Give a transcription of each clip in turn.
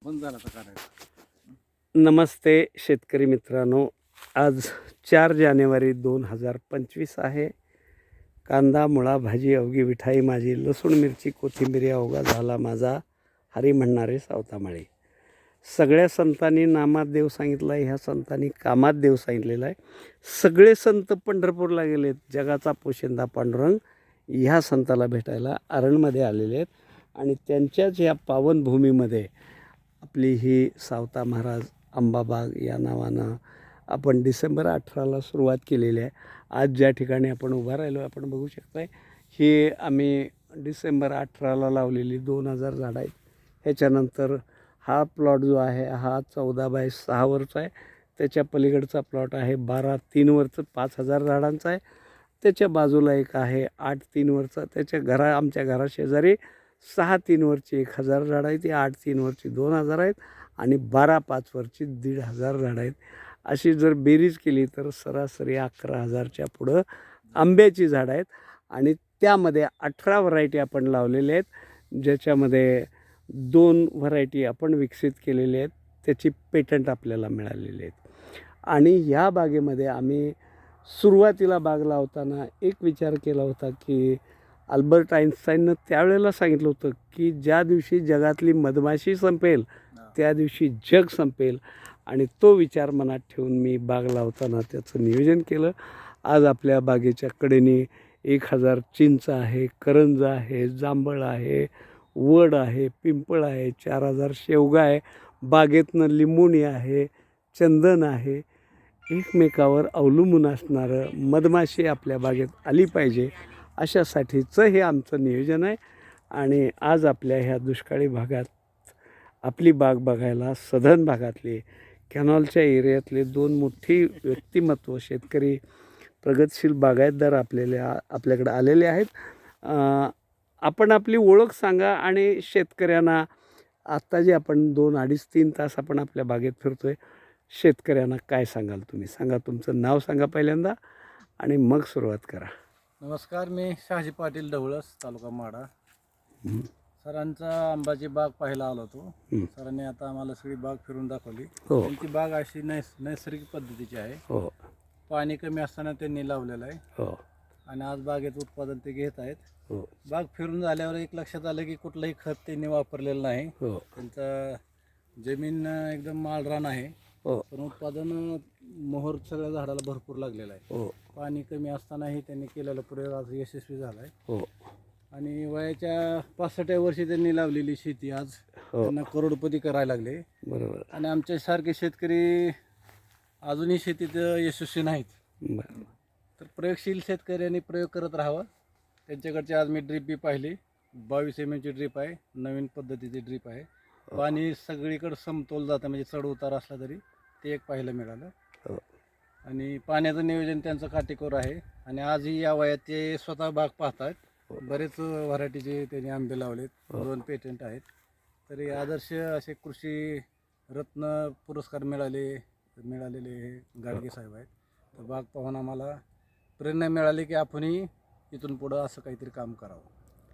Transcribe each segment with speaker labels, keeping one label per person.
Speaker 1: बंद झाला तर करायचं.
Speaker 2: नमस्ते शेतकरी मित्रांनो, आज 4 जानेवारी 2025 आहे. कांदा मुळा भाजी अवघी विठाई माझी, लसूण मिरची कोथिंबीर अवघा झाला माझा, हरी म्हणणारे सावतामाळी. सगळ्या संतांनी नामात देव सांगितला आहे, ह्या संतांनी कामात देव सांगितलेला आहे. सगळे संत पंढरपूरला गेलेत. जगाचा पोशिंदा पांडुरंग ह्या संताला भेटायला आरणमध्ये आलेले आहेत आणि त्यांच्याच या पावनभूमीमध्ये आपली ही सावता महाराज अंबाबाग या नावानं आपण डिसेंबर 18ला सुरुवात केलेली आहे. आज ज्या ठिकाणी आपण उभा राहिलो आपण बघू शकताय, ही आम्ही डिसेंबर 18ला लावलेली 2000 झाडं आहेत. ह्याच्यानंतर हा प्लॉट जो आहे हा 14/6 वरचा आहे. त्याच्या पलीकडचा प्लॉट आहे 12/3 वरचं 5000 झाडांचा आहे. त्याच्या बाजूला एक आहे 8/3 वरचा. त्याच्या आमच्या घराशेजारी 6/3 वरची 1000 झाडं आहेत. ती 8/3 वरची 2000 आहेत आणि 12/5 वरची 1500 झाडं आहेत. अशी जर बेरीज केली तर सरासरी 11,000च्या पुढं आंब्याची झाडं आहेत आणि त्यामध्ये 18 व्हरायटी आपण लावलेल्या आहेत, ज्याच्यामध्ये 2 व्हरायटी आपण विकसित केलेल्या आहेत. त्याची पेटंट आपल्याला मिळालेली आहेत. आणि ह्या बागेमध्ये आम्ही सुरुवातीला बाग लावताना एक विचार केला होता की अल्बर्ट आइन्स्टाईननं त्यावेळेला सांगितलं होतं की ज्या दिवशी जगातली मधमाशी संपेल त्या दिवशी जग संपेल. आणि तो विचार मनात ठेवून मी बाग लावताना त्याचं नियोजन केलं. आज आपल्या बागेच्या कडेने 1000 चिंच आहे, करंज आहे, जांभळ आहे, वड आहे, पिंपळ आहे, 4000 शेवगा आहे, बागेतनं लिंबुणी आहे, चंदन आहे. एकमेकावर अवलंबून असणारं मधमाशी आपल्या बागेत आली पाहिजे अशासाठीचं हे आमचं नियोजन आहे. आणि आज आपल्या ह्या दुष्काळी भागात आपली बाग बघायला सधन भागातले कॅनॉलच्या एरियातले 2 मोठी व्यक्तिमत्व शेतकरी प्रगतशील बागायतदार आपल्याकडे आलेले आहेत. आपण आपली ओळख सांगा आणि शेतकऱ्यांना आत्ता जे आपण 2, 2.5, 3 तास आपण आपल्या बागेत फिरतो आहे, शेतकऱ्यांना काय सांगाल तुम्ही? सांगा, तुमचं नाव सांगा पहिल्यांदा आणि मग सुरुवात करा.
Speaker 1: नमस्कार, मी शहाजी पाटील ढवळस, तालुका माढा. सरांचा आंबाची बाग पाहायला आलो होतो. सरांनी आता आम्हाला सगळी बाग फिरून दाखवली.
Speaker 2: हो.
Speaker 1: त्यांची बाग अशी नैसर्गिक पद्धतीची आहे.
Speaker 2: हो
Speaker 1: पाणी कमी असताना त्यांनी लावलेलं आहे.
Speaker 2: हो
Speaker 1: आणि आज बागेत उत्पादन ते घेत आहेत.
Speaker 2: हो
Speaker 1: बाग फिरून झाल्यावर एक लक्षात आलं की कुठलंही खत त्यांनी वापरलेलं नाही.
Speaker 2: हो
Speaker 1: त्यांचा जमीन एकदम माळरान आहे.
Speaker 2: हो
Speaker 1: पण उत्पादन मोहर सगळ्या झाडाला भरपूर लागलेलं आहे.
Speaker 2: हो
Speaker 1: पाणी कमी असतानाही त्यांनी केलेला प्रयोग आज यशस्वी झाला आहे.
Speaker 2: हो
Speaker 1: आणि वयाच्या 65व्या वर्षी त्यांनी लावलेली शेती आज त्यांना करोडपती करायला लागले.
Speaker 2: बरोबर.
Speaker 1: आणि आमच्यासारखे शेतकरी अजूनही शेतीत यशस्वी नाहीत.
Speaker 2: बरं.
Speaker 1: तर प्रयोगशील शेतकऱ्यांनी प्रयोग करत राहावा. त्यांच्याकडचे आज मी ड्रीप बी पाहिली. 22 mm ची ड्रीप आहे, नवीन पद्धतीची ड्रीप आहे. पाणी सगळीकडे समतोल जातं, म्हणजे चढ उतार असला तरी ते एक पाहायला मिळालं. आणि पाण्याचं नियोजन त्यांचं काटेकोर आहे. आणि आजही या वयात ते स्वतः बाग पाहतात. बरेच व्हरायटीचे त्यांनी आंबे लावलेत, 2 पेटंट आहेत. तरी आदर्श असे कृषी रत्न पुरस्कार मिळालेले हे गाडगे साहेब आहेत. तर बाग पाहून आम्हाला प्रेरणा मिळाली की आपणही इथून पुढं असं काहीतरी काम करावं.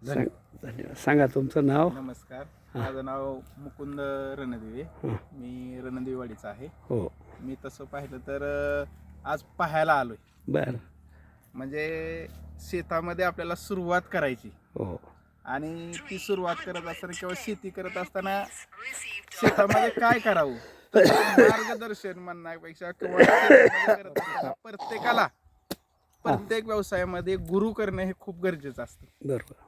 Speaker 2: धन्यवाद. सांगा तुमचं नाव.
Speaker 3: नमस्कार, माझं नाव मुकुंद रणदिवे. मी रणदिवेवाडीचा आहे.
Speaker 2: हो.
Speaker 3: मी तसं पाहिलं तर आज पाहायला आलोय.
Speaker 2: बरं.
Speaker 3: म्हणजे शेतामध्ये आपल्याला सुरुवात करायची.
Speaker 2: हो.
Speaker 3: आणि ती सुरुवात करत असताना किंवा शेती करत असताना शेतामध्ये काय करावं मार्गदर्शन म्हणण्यापेक्षा किंवा शेतामध्ये करत असताना प्रत्येकाला प्रत्येक व्यवसायामध्ये गुरु करणं हे खूप गरजेचं असतं.
Speaker 2: बरोबर.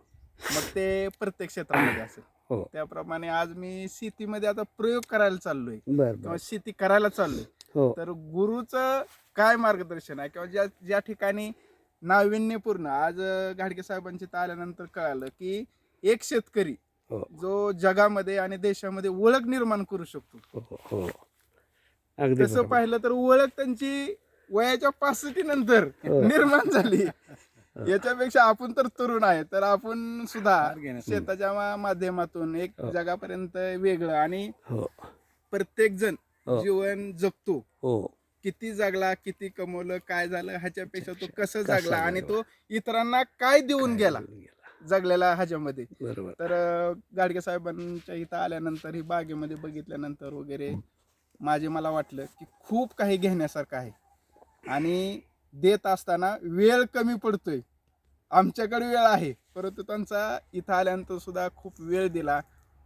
Speaker 3: मग ते प्रत्येक क्षेत्रामध्ये असेल.
Speaker 2: हो.
Speaker 3: त्याप्रमाणे आज मी शेतीमध्ये आता प्रयोग करायला चाललोय
Speaker 2: बरं.
Speaker 3: किंवा शेती करायला चाललोय.
Speaker 2: हो.
Speaker 3: तर गुरुचं काय मार्गदर्शन आहे किंवा ज्या ठिकाणी नाविन्यपूर्ण आज घाडगे साहेबांची आल्यानंतर कळालं की एक शेतकरी जो जगामध्ये आणि देशामध्ये ओळख निर्माण करू शकतो.
Speaker 2: हो. अगदी
Speaker 3: तसं पाहिलं तर ओळख त्यांची वयाच्या 65 नंतर निर्माण झाली. याच्यापेक्षा आपण तर तरुण आहे, तर आपण सुद्धा शेताच्या माध्यमातून एक जगापर्यंत वेगळं आणि प्रत्येक जण जीवन जगतो. किती जगला, किती कमवलं, काय झालं ह्याच्यापेक्षा तो कसं जगला आणि तो इतरांना काय देऊन गेला जगलेला ह्याच्यामध्ये.
Speaker 2: बरोबर.
Speaker 3: तर गाडगे साहेबांच्या इथं आल्यानंतर ही बागेमध्ये बघितल्यानंतर वगैरे मला वाटलं की खूप काही घेण्यासारखं आहे आणि देत असताना वेळ कमी पडतोय. आमच्याकडे वेळ आहे, परंतु त्यांचा इथं आल्यानंतर सुद्धा खूप वेळ दिला,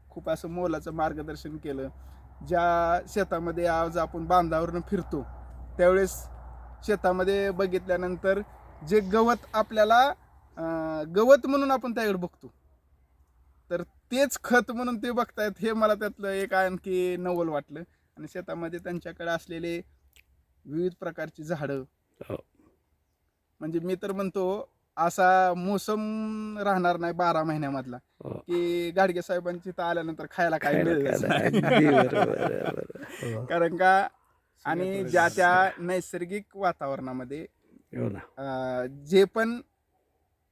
Speaker 3: खूप असं मोलाचं मार्गदर्शन केलं. ज्या शेतामध्ये आज आपण बांधावरनं फिरतो त्यावेळेस शेतामध्ये बघितल्यानंतर जे गवत आपल्याला गवत म्हणून आपण त्याकडे बघतो, तर तेच खत म्हणून ते बघतायत, हे मला त्यातलं एक आणखी नवल वाटलं. आणि शेतामध्ये त्यांच्याकडे असलेले विविध प्रकारची झाडं,
Speaker 2: हो.
Speaker 3: म्हणजे मी तर म्हणतो असा मोसम राहणार नाही 12 महिन्यामधला
Speaker 2: हो.
Speaker 3: की गाडगे साहेबांची इथं आल्यानंतर खायला काय
Speaker 2: खायला
Speaker 3: मिळेल.
Speaker 2: खायला. अगदी बरोबर आहे, बरोबर. हो.
Speaker 3: कारण का आणि ज्या त्या नैसर्गिक वातावरणामध्ये
Speaker 2: हो ना.
Speaker 3: जे पण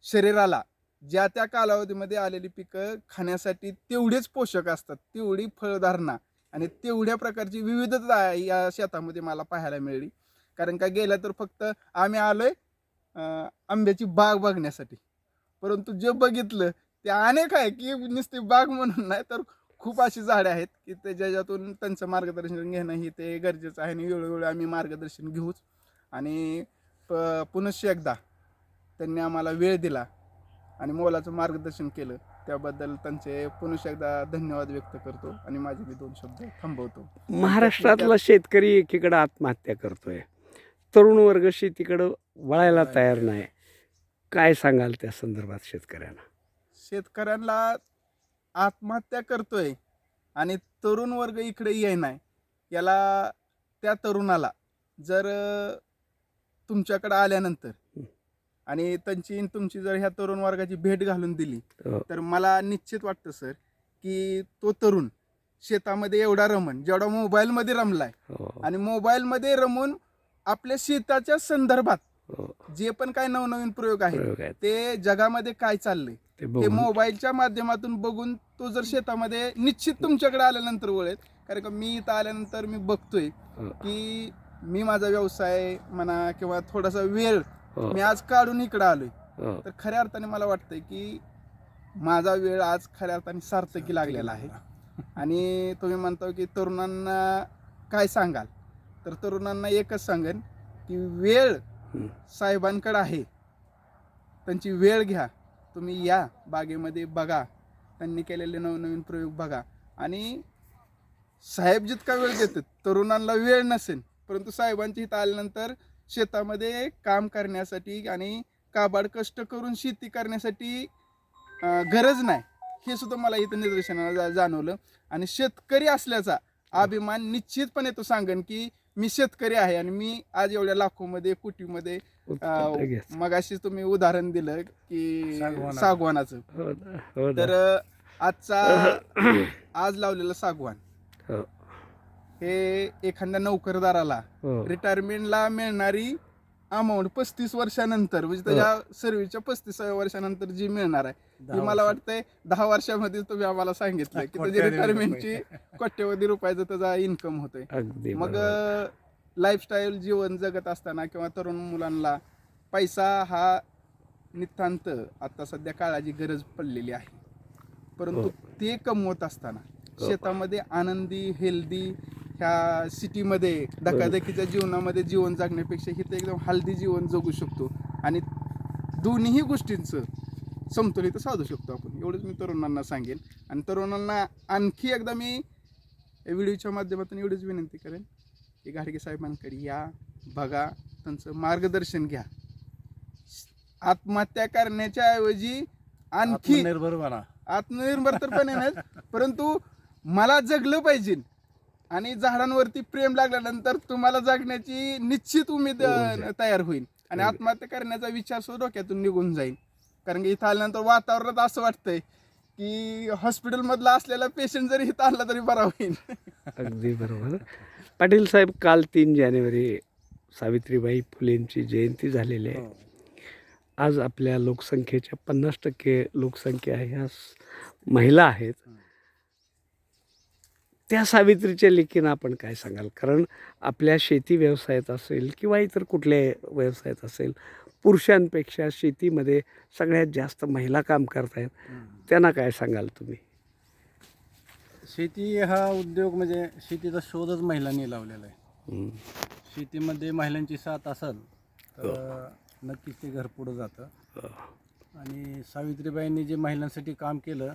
Speaker 3: शरीराला ज्या त्या कालावधीमध्ये आलेली पिकं खाण्यासाठी तेवढेच पोषक असतात, तेवढी फळधारणा आणि तेवढ्या प्रकारची विविधता या शेतामध्ये मला पाहायला मिळाली. कारण का गेल्या तर फक्त आम्ही आलोय आंब्याची बाग बघण्यासाठी, परंतु जे बघितलं ते अनेक आहे की नुसती बाग म्हणून नाही तर खूप अशी झाडे आहेत की ज्याच्यातून त्यांचं मार्गदर्शन घेणं ही ते गरजेचं आहे. आणि वेळोवेळी आम्ही मार्गदर्शन घेऊच. आणि पुनश्च एकदा त्यांनी आम्हाला वेळ दिला आणि मोलाचं मार्गदर्शन केलं, त्याबद्दल त्यांचे पुनश्च एकदा धन्यवाद व्यक्त करतो आणि माझे मी 2 शब्द थांबवतो.
Speaker 2: महाराष्ट्रातला शेतकरी एकीकडे आत्महत्या करतोय, तरुण वर्ग शेतीकडं वळायला तयार नाही. काय सांगाल त्या संदर्भात शेतकऱ्यांना?
Speaker 3: शेतकऱ्यांना आत्महत्या करतोय आणि तरुण वर्ग इकडे येईनाय, याला त्या तरुणाला जर तुमच्याकडे आल्यानंतर आणि तुमची जर ह्या तरुण वर्गाची भेट घालून दिली
Speaker 2: हो.
Speaker 3: तर मला निश्चित वाटतं सर की तो तरुण शेतामध्ये एवढा रमन जेवढा मोबाईलमध्ये रमलाय
Speaker 2: हो.
Speaker 3: आणि मोबाईलमध्ये रमून आपल्या शेताच्या संदर्भात
Speaker 2: हो.
Speaker 3: जे पण काय नवनवीन प्रयोग आहेत
Speaker 2: प्रयोग आहेत.
Speaker 3: ते जगामध्ये काय चाललंय
Speaker 2: ते
Speaker 3: ते
Speaker 2: बघून.
Speaker 3: मोबाईलच्या माध्यमातून बघून तो जर शेतामध्ये निश्चित तुमच्याकडे आल्यानंतर वळेल. कारण का मी इथं आल्यानंतर मी बघतोय
Speaker 2: हो.
Speaker 3: की मी माझा व्यवसाय म्हणा किंवा थोडासा वेळ
Speaker 2: हो.
Speaker 3: मी आज काढून इकडं आलोय,
Speaker 2: हो.
Speaker 3: तर खऱ्या अर्थाने मला वाटतंय की माझा वेळ आज खऱ्या अर्थाने सार्थकी लागलेला आहे. आणि तुम्ही म्हणता की तरुणांना काय सांगाल, तर तरुणांना एकच सांगेन की वेळ साहेबांकडे आहे, त्यांची वेळ घ्या. तुम्ही या बागेमध्ये बघा, त्यांनी केलेले नवनवीन प्रयोग बघा. आणि साहेब जितका वेळ देतात तरुणांना वेळ नसेल, परंतु साहेबांची इथं आल्यानंतर शेतामध्ये काम करण्यासाठी आणि काबाड कष्ट करून शेती करण्यासाठी गरज नाही, हे सुद्धा मला इथं निदर्शनाला जाणवलं. आणि शेतकरी असल्याचा अभिमान निश्चितपणे तो सांगेन की मी शेतकरी आहे आणि मी आज एवढ्या लाखोमध्ये कोटीमध्ये मगाशी तुम्ही उदाहरण दिलं की सागवानाचं,
Speaker 2: हो ना. हो ना.
Speaker 3: तर आज लावलेलं सागवान
Speaker 2: हो.
Speaker 3: हे एखाद्या नोकरदाराला
Speaker 2: हो.
Speaker 3: रिटायरमेंटला मिळणारी अमाऊंट 35 वर्षानंतर म्हणजे त्याच्या सर्व्हिसच्या 35व्या वर्षानंतर जी मिळणार आहे ती मला वाटतंय 10 वर्षामध्ये तुम्ही आम्हाला सांगितलं की त्याची रिटायरमेंटची कोट्यवधी रुपयाचं त्याचा इन्कम होतोय.
Speaker 2: अगदी
Speaker 3: मग
Speaker 2: बरोबर.
Speaker 3: लाईफस्टाईल जीवन जगत असताना किंवा तरुण मुलांना पैसा हा नितांत आता सध्या काळाची गरज पडलेली आहे, परंतु ते कमवत असताना शेतामध्ये आनंदी हेल्दी ह्या सिटीमध्ये धकाधकीच्या जीवनामध्ये जीवन जगण्यापेक्षा इथे एकदम हेल्दी जीवन जगू शकतो आणि दोन्ही गोष्टींचं समतोलित साधू शकतो आपण. एवढंच मी तरुणांना सांगेन. आणि तरुणांना आणखी एकदा मी व्हिडिओच्या माध्यमातून एवढीच विनंती करेन की गाडगे साहेबांकडे या, बघा, त्यांचं मार्गदर्शन घ्या. आत्महत्या करण्याच्या ऐवजी आणखी आत्मनिर्भर तर पण नाही, परंतु मला जगलं पाहिजे आणि झाडांवरती प्रेम लागल्यानंतर तुम्हाला जगण्याची निश्चित उमेद तयार होईल आणि आत्महत्या करण्याचा विचार सुद्धा डोक्यातून निघून जाईल. कारण की इथं आल्यानंतर वातावरणात असं वाटतंय की हॉस्पिटलमधला असलेला पेशंट जरी इथं आला तरी बरा होईल.
Speaker 2: अगदी बरोबर. पाटील साहेब, काल 3 जानेवारी सावित्रीबाई फुलेंची जयंती झालेली आहे. आज आपल्या लोकसंख्येच्या 50% लोकसंख्या ह्या महिला आहेत. त्या सावित्रीच्या लेकीनं आपण काय सांगाल? कारण आपल्या शेती व्यवसायात असेल किंवा इतर कुठल्या व्यवसायात असेल, पुरुषांपेक्षा शेतीमध्ये सगळ्यात जास्त महिला काम करतायत, त्यांना काय सांगाल तुम्ही?
Speaker 1: शेती हा उद्योग म्हणजे शेतीचा शोधच महिलांनी लावलेला आहे. शेतीमध्ये महिलांची साथ असेल तर नक्कीच ते घर पुढं जातं. आणि सावित्रीबाईंनी जे महिलांसाठी काम केलं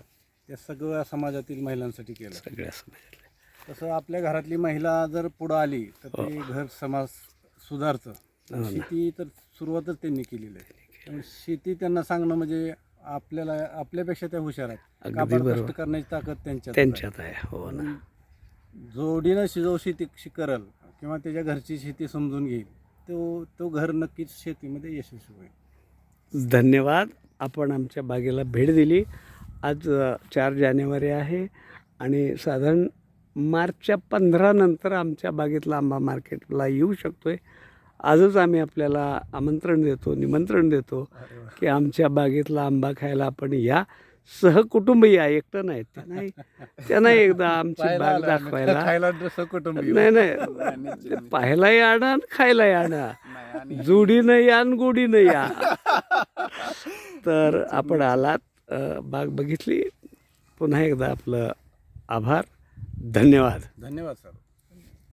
Speaker 1: ते सगळ्या समाजातील महिलांसाठी केलं.
Speaker 2: सगळ्या समाजाला
Speaker 1: तसं आपल्या घरातली महिला जर पुढं आली तर ते घर समाज सुधारतं. शेती तर सुरुवातच त्यांनी केलेली आहे. त्यामुळे शेती त्यांना सांगणं म्हणजे आपल्याला आपल्यापेक्षा त्या हुशार आहेत.
Speaker 2: अगदी
Speaker 1: काबाड
Speaker 2: बरोबर.
Speaker 1: कष्ट करण्याची ताकद त्यांच्यात आहे.
Speaker 2: त्यांच्यात आहे. हो ना.
Speaker 1: जोडीनं जो शेती करल किंवा त्याच्या घरची शेती समजून घेईल तो घर नक्कीच शेतीमध्ये यशस्वी होईल.
Speaker 2: धन्यवाद. आपण आमच्या बागेला भेट दिली. आज 4 जानेवारी आहे आणि साधारण मार्चच्या 15 नंतर आमच्या बागेतला आंबा मार्केटला येऊ शकतो आहे. आजच आम्ही आपल्याला निमंत्रण देतो की आमच्या बागेतला आंबा खायला आपण या. सहकुटुंब या, एकटं नाही. त्यांना एकदा आमची बाग दाखवायला.
Speaker 1: खायला सहकुटुंबी.
Speaker 2: नाही पाहायलाही आणा आणि खायलाही आणा. जोडीनं या आणि गोडीनं या. तर आपण आलात, बाग बघितली. पुन्हा एकदा आपलं आभार. धन्यवाद.
Speaker 1: धन्यवाद सर.